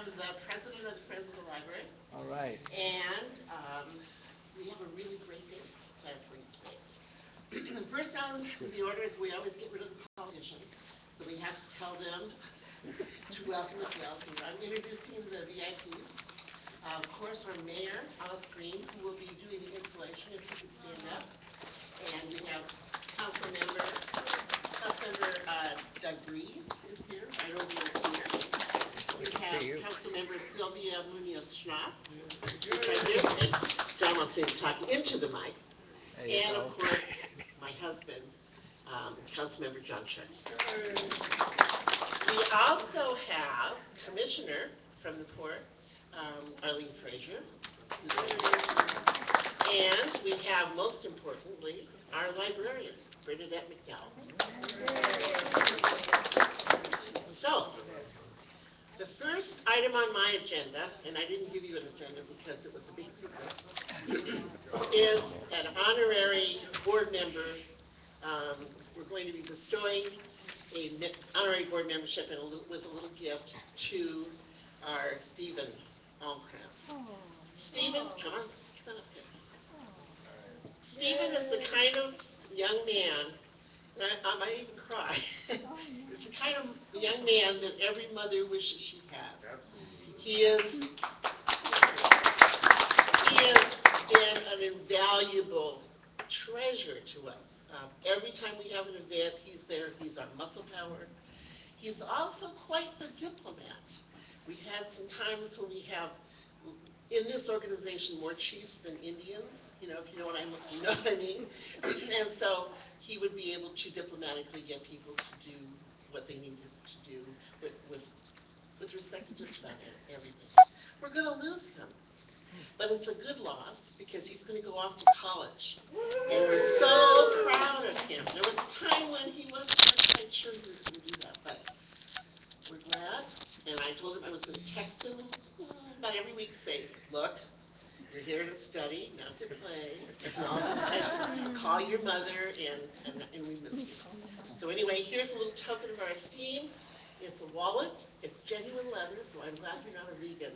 am the president of the Friends of the Library. All right. And we have a really great day planned for you today. First on the order is we always get rid of the politicians, so we have to tell them to welcome as well. So I'm introducing the VIPs. Of course, our mayor, Alice Green, who will be doing the installation if he can stand up. And we have Councilmember Doug Breeze is here, right over here. We have Councilmember Sylvia Munoz-Schnapp, right here. And John wants me to talk into the mic. And of course, my husband, Councilmember John Sharkey. We also have Commissioner from the Port, Arlene Frazier. And we have, most importantly, our librarian, Bernadette McDowell. So, the first item on my agenda, and I didn't give you an agenda because it was a big secret, is an honorary board member. We're going to be bestowing an honorary board membership and with a little gift to our Stephen Almkrantz. Stephen, come on up here. Stephen is the kind of young man, and I might even cry, it's the kind of young man that every mother wishes she has. He has been an invaluable treasure to us. Every time we have an event, he's there. He's our muscle power. He's also quite the diplomat. We've had some times when we have, in this organization, more chiefs than Indians, if you know what I mean. And so he would be able to diplomatically get people to do what they needed to do with respect to just about everything. We're going to lose him, but it's a good loss because he's going to go off to college. And we're so proud of him. There was a time when he wasn't quite sure he was going to do that, but we're glad. And I told him I was going to text him about every week, say, look, you're here to study, not to play. Call your mother, and we miss you. So anyway, here's a little token of our esteem. It's a wallet. It's genuine leather, so I'm glad you're not a vegan.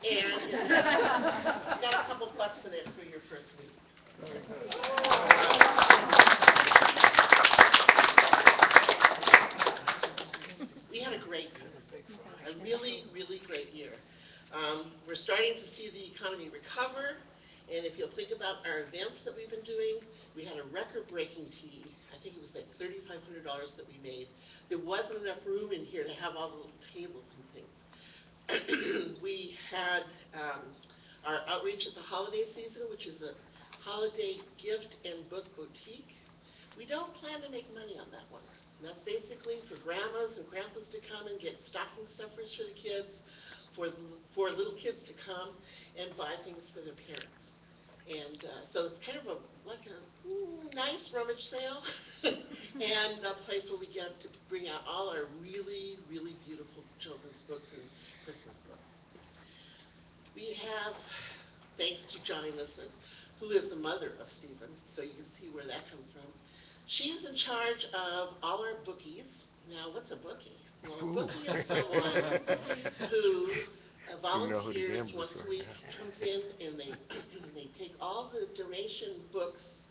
And it's got a couple bucks in it for your first week. We had a great year, a really, really great year. We're starting to see the economy recover, and if you'll think about our events that we've been doing, we had a record-breaking tea. I think it was like $3,500 that we made. There wasn't enough room in here to have all the little tables and things. We had our outreach at the holiday season, which is a holiday gift and book boutique. We don't plan to make money on that one. And that's basically for grandmas and grandpas to come and get stocking stuffers for the kids, for little kids to come and buy things for their parents. And so it's kind of like a nice rummage sale and a place where we get to bring out all our really, really beautiful children's books and Christmas books. We have, thanks to Johnny Lisman, who is the mother of Stephen, so you can see where that comes from. She's in charge of all our bookies. Now, what's a bookie? Well, a bookie is someone who volunteers once a week, comes in, and they take all the donation books,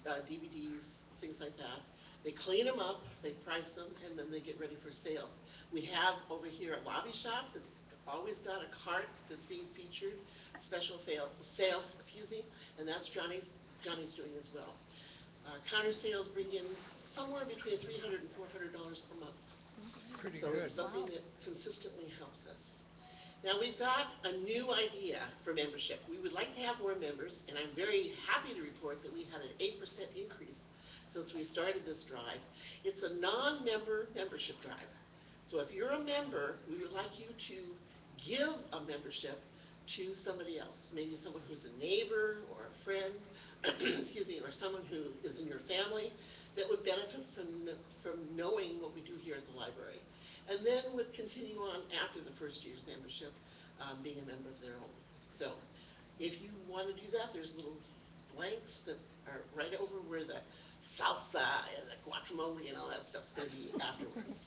DVDs, things like that. They clean them up, they price them, and then they get ready for sales. We have over here a lobby shop that's always got a cart that's being featured, special sales, and that's Johnny's doing as well. Counter sales bring in somewhere between $300 and $400 per month. Pretty so good. It's something that consistently helps us. Now we've got a new idea for membership. We would like to have more members, and I'm very happy to report that we had an 8% increase since we started this drive. It's a non-member membership drive. So if you're a member, we would like you to give a membership to somebody else, maybe someone who's a neighbor or a friend, or someone who is in your family that would benefit from knowing what we do here at the library, and then would continue on after the first year's membership, being a member of their own. So if you want to do that, there's little blanks that are right over where the salsa and the guacamole and all that stuff's going to be afterwards.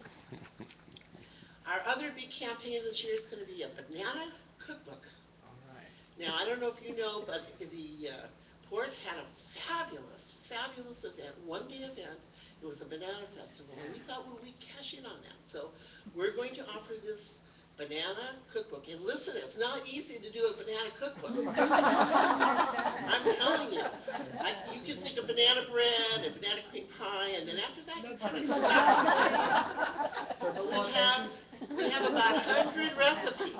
Our other big campaign this year is going to be a banana cookbook. All right. Now, I don't know if you know, but the Port had a fabulous, fabulous event, one-day event. It was a banana festival, and we thought, well, we'd cash in on that. So we're going to offer this banana cookbook. And listen, it's not easy to do a banana cookbook. I'm telling you. You can think of banana bread and banana cream pie, and then after that, you kind of stop. We have about 100 recipes,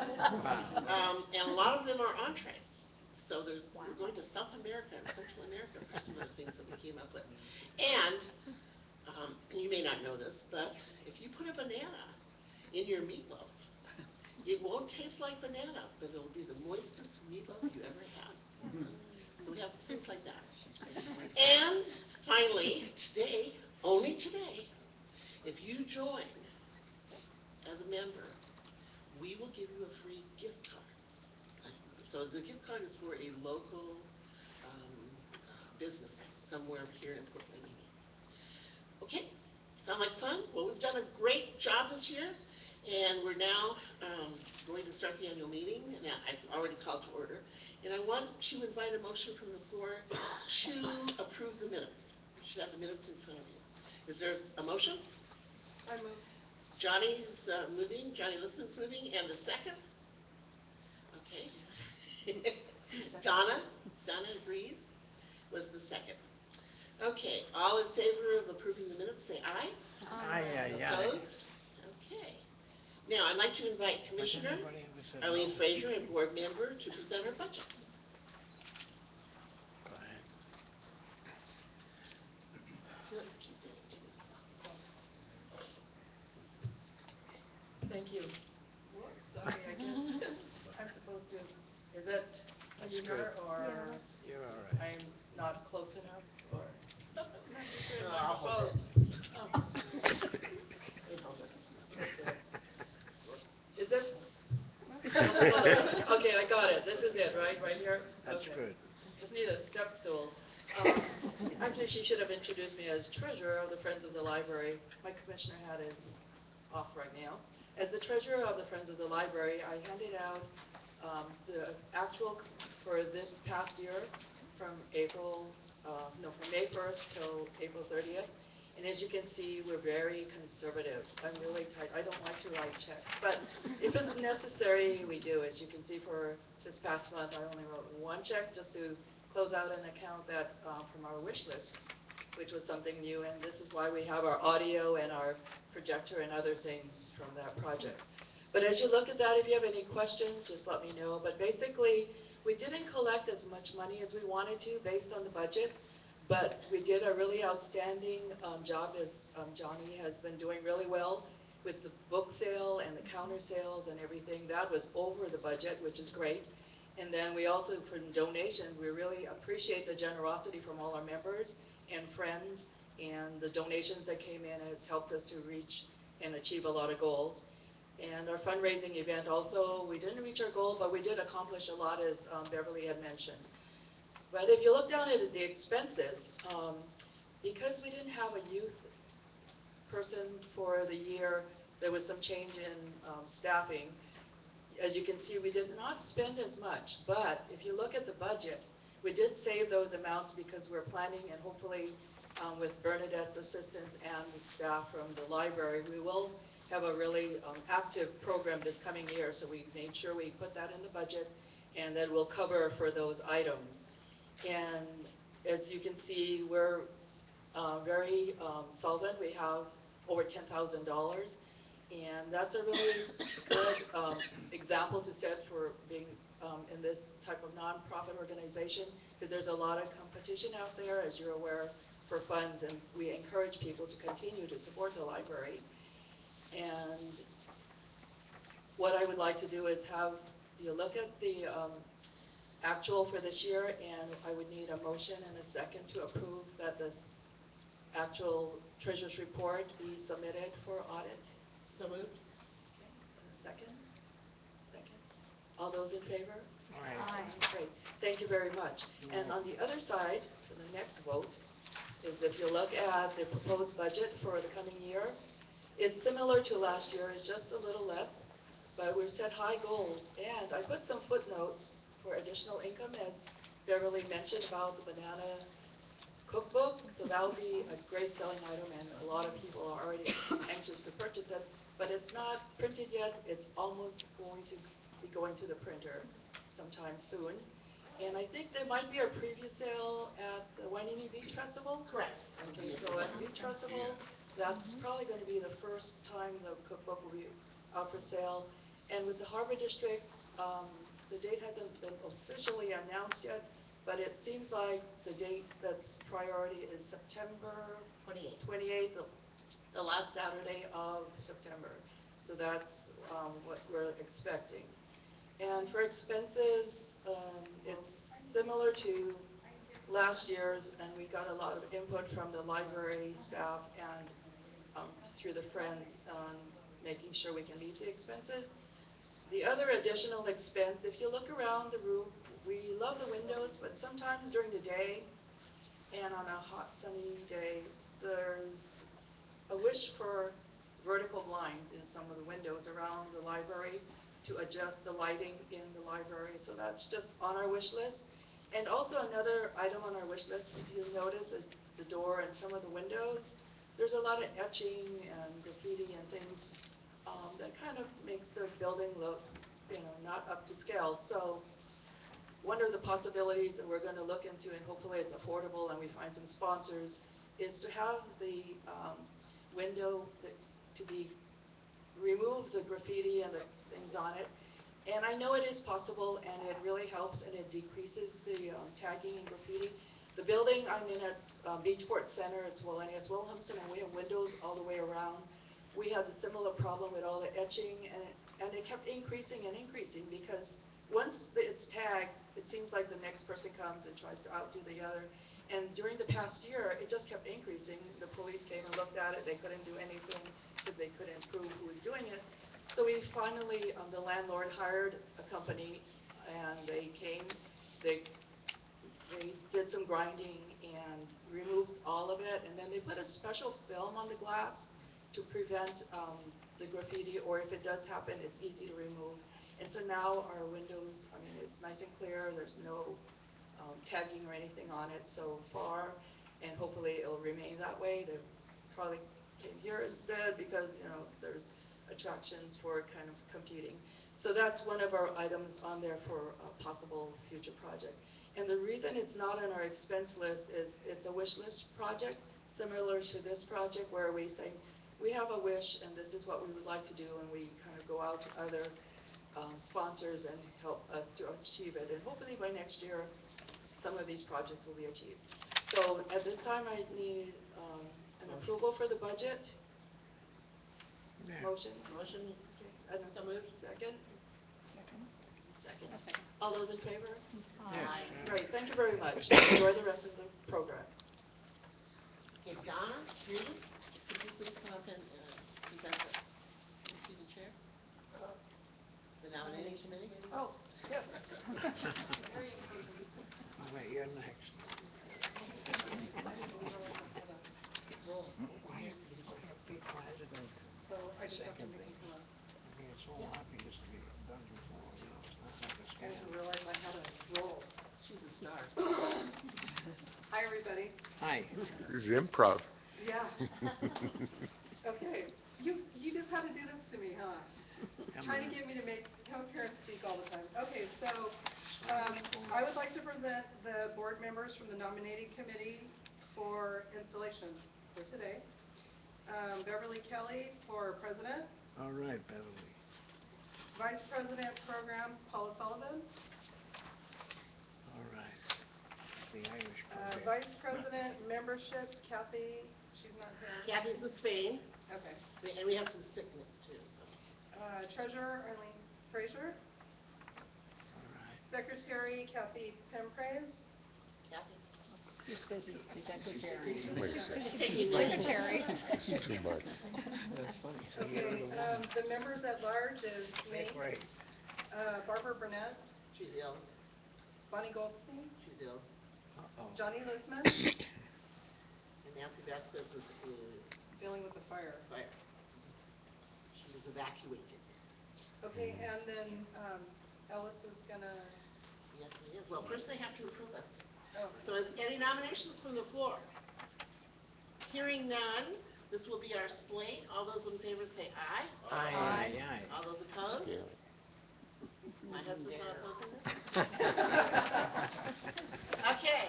and a lot of them are entrees. So we're going to South America and Central America for some of the things that we came up with. And you may not know this, but if you put a banana in your meatloaf, it won't taste like banana, but it'll be the moistest meatloaf you ever had. So we have things like that. And finally, today, only today, if you join as a member, we will give you a free gift card. So the gift card is for a local business somewhere here in Port Hueneme. Okay, sound like fun? Well, we've done a great job this year, and we're now going to start the annual meeting, and I've already called to order. And I want to invite a motion from the floor to approve the minutes. You should have the minutes in front of you. Is there a motion? I move. Johnny's moving, Johnny Listman's moving, and the second? Okay. Donna agrees, was the second. Okay, all in favor of approving the minutes, say aye. Aye, aye, aye. Opposed? Okay. Now, I'd like to invite Commissioner Arlene Fraser and board member to present our budget. Go ahead. Let's keep doing it. Thank you. Whoops, sorry, I guess I'm supposed to, is it a humor or You're all right. I'm not close enough or? I'll hold Oh. Is this? Okay, I got it. This is it, right here? That's Okay. good. Just need a step stool. Actually, she should have introduced me as treasurer of the Friends of the Library. My commissioner hat is off right now. As the treasurer of the Friends of the Library, I handed out the actual for this past year from from May 1st till April 30th. And as you can see, we're very conservative. I'm really tight. I don't like to write checks, but if it's necessary, we do. As you can see, for this past month, I only wrote one check just to close out an account that from our wish list, which was something new. And this is why we have our audio and our projector and other things from that project. But as you look at that, if you have any questions, just let me know. But basically, we didn't collect as much money as we wanted to based on the budget. But we did a really outstanding job, as Johnny has been doing really well with the book sale and the counter sales and everything. That was over the budget, which is great. And then we also, for donations, we really appreciate the generosity from all our members and friends, and the donations that came in has helped us to reach and achieve a lot of goals. And our fundraising event also, we didn't reach our goal, but we did accomplish a lot, as Beverly had mentioned. But if you look down at the expenses, because we didn't have a youth person for the year, there was some change in staffing. As you can see, we did not spend as much, but if you look at the budget, we did save those amounts because we're planning, and hopefully with Bernadette's assistance and the staff from the library, we will have a really active program this coming year. So we made sure we put that in the budget, and then we'll cover for those items. And as you can see, we're very solvent. We have over $10,000, and that's a really good example to set for being in this type of nonprofit organization, because there's a lot of competition out there, as you're aware, for funds, and we encourage people to continue to support the library. And what I would like to do is have you look at the actual for this year, and I would need a motion and a second to approve that this actual treasurer's report be submitted for audit. So moved. Okay. And a second? Second. All those in favor? Aye. Great. Thank you very much. And on the other side, for the next vote, is if you look at the proposed budget for the coming year, It's similar to last year, it's just a little less, but we've set high goals. And I put some footnotes for additional income, as Beverly mentioned about the banana cookbook. So that will be a great selling item, and a lot of people are already anxious to purchase it. But it's not printed yet. It's almost going to be going to the printer sometime soon. And I think there might be a preview sale at the Hueneme Beach Festival. Correct. Okay, so at Beach Festival, that's probably going to be the first time the cookbook will be out for sale. And with the Harbor District, the date hasn't been officially announced yet, but it seems like the date that's priority is September 28th, the last Saturday of September. So that's what we're expecting. And for expenses, it's similar to last year's, and we got a lot of input from the library staff and through the Friends on making sure we can meet the expenses. The other additional expense, if you look around the room, we love the windows, but sometimes during the day and on a hot sunny day, there's a wish for vertical blinds in some of the windows around the library to adjust the lighting in the library. So that's just on our wish list. And also another item on our wish list, if you notice, is the door and some of the windows. There's a lot of etching and graffiti and things that kind of makes the building look, not up to scale. So one of the possibilities that we're going to look into, and hopefully it's affordable and we find some sponsors, is to have the window to be remove the graffiti and the things on it. And I know it is possible, and it really helps, and it decreases the tagging and graffiti. The building I'm in at Beachport Center, it's Wilhelmsen, and we have windows all the way around. We had a similar problem with all the etching, and it kept increasing and increasing, because once it's tagged, it seems like the next person comes and tries to outdo the other. And during the past year, it just kept increasing. The police came and looked at it. They couldn't do anything because they couldn't prove who was doing it. So we finally, the landlord hired a company, and they came. They did some grinding and removed all of it, and then they put a special film on the glass to prevent the graffiti, or if it does happen, it's easy to remove. And so now our windows, it's nice and clear. There's no tagging or anything on it so far, and hopefully it'll remain that way. They probably came here instead because, there's attractions for kind of competing. So that's one of our items on there for a possible future project. And the reason it's not on our expense list is it's a wish list project, similar to this project, where we say, we have a wish and this is what we would like to do, and we kind of go out to other sponsors and help us to achieve it. And hopefully by next year, some of these projects will be achieved. So at this time, I need an approval for the budget. Yeah. Motion. Motion, And so moved. Second. Second. Second. All those in favor? Yeah. Great, thank you very much. Enjoy the rest of the program. Okay, Donna, Hughes, could you please come up and present to the chair? The nominating committee? Oh, yes. Wait, you're next. Why is the big president? So I just have to make, It's so obvious to be done before, it's not like a I scam. didn't realize I had a role. She's a star. Hi, everybody. Hi. It's improv. Yeah. Okay, you just had to do this to me, huh? Trying to get me to come up here and speak all the time. Okay, so I would like to present the board members from the nominating committee for installation for today. Beverly Kelly for president. All right, Beverly. Vice President Programs, Paula Sullivan. All right. The Irish program. Vice President Membership, Kathy, she's not here. Kathy's in Spain, Okay. and we have some sickness too, so. Treasurer, Eileen Frazier. All right. Secretary, Kathy Pempraise. Kathy? He's busy, he's secretary. Wait a second. Taking notes. Secretary. Too much. That's funny. So Okay, the members at large is me, Great. Barbara Burnett, She's ill, Bonnie Goldstein, she's ill. Uh-oh. Johnny Lisman, And Nancy Vasquez was dealing with the fire. fire. was evacuated. Okay, and then, Ellis is gonna, Yes, it is. Well, first they have to approve us. oh, So any nominations from the floor? Hearing none, this will be our slate. All those in favor say aye. Aye. All those opposed? Yeah. My husband's not opposing this? Okay,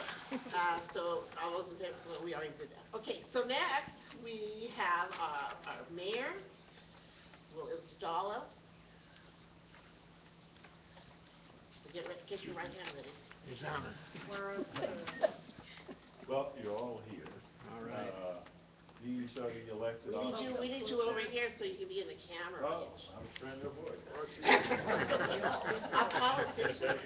so all those in favor, well, we already did that. Okay, so next, we have our mayor will install us. So get your right hand ready. He's on it. swear us to, Well, you're all here. All right. These are the elected officials. We need you over here so you can be in the camera. Oh, I'm a friend of voice. A politician.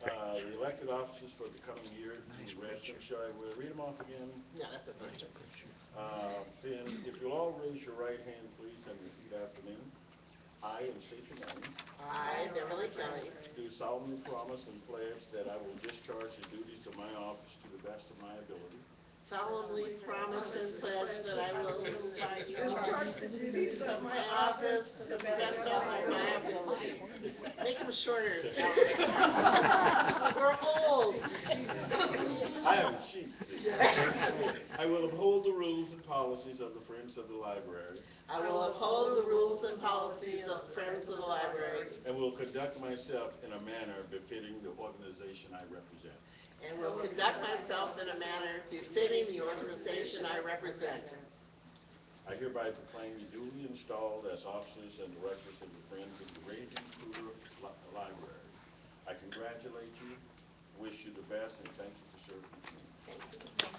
The elected officers for the coming year, you read them. Shall I read them off again? No, that's okay. Then, if you'll all raise your right hand, please, and repeat after me. I, and state your name, I, Beverly Kelly, do solemnly promise and pledge that I will discharge the duties of my office to the best of my ability. solemnly promise and pledge that I will discharge the duties of my office to the best of my ability. Make them shorter. We're old. I have a sheet. See? I will uphold the rules and policies of the Friends of the Library I will uphold the rules and policies of Friends of the Library and will conduct myself in a manner befitting the organization I represent. and will conduct myself in a manner befitting the organization I represent. I hereby proclaim you duly installed as officers and directors of the Friends of the Raging Preuter Library. I congratulate you, wish you the best, and thank you for serving the community. Thank you.